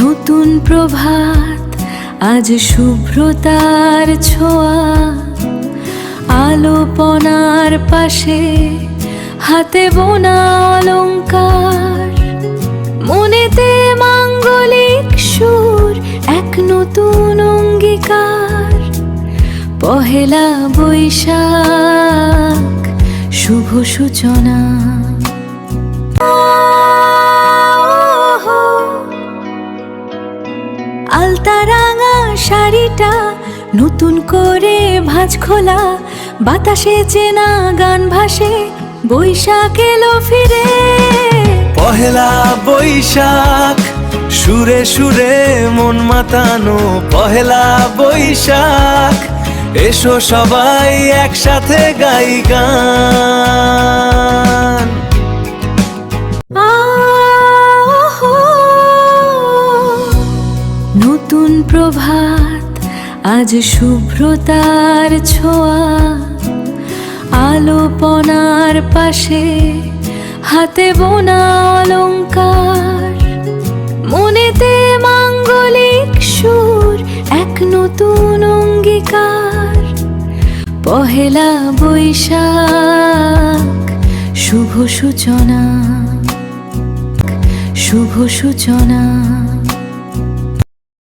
নতুন প্রভাত, আজ শুভ্রতার ছোঁয়া, আলোপনার পাশে হাতে বোনা অলংকার, মনেতে মাঙ্গলিক সুর, এক নতুন অঙ্গীকার। পহেলা বৈশাখ, শুভ সূচনা। আলতা রাঙা শাড়িটা নতুন করে ভাঁজ খোলা, বাতাসে চেনা গান ভাসে, বৈশাখ এলো ফিরে। পহেলা বৈশাখ, সুরে সুরে মন মাতানো পহেলা বৈশাখ, এসো সবাই একসাথে গাই গান। নতুন প্রভাত, আজ শুভ্রতার ছোঁয়া, আলোপনার পাশে হাতে বোনা অলংকার, মনেতে মাঙ্গলিক সুর, এক নতুন অঙ্গীকার। পহেলা বৈশাখ, শুভ সূচনা, শুভ সূচনা।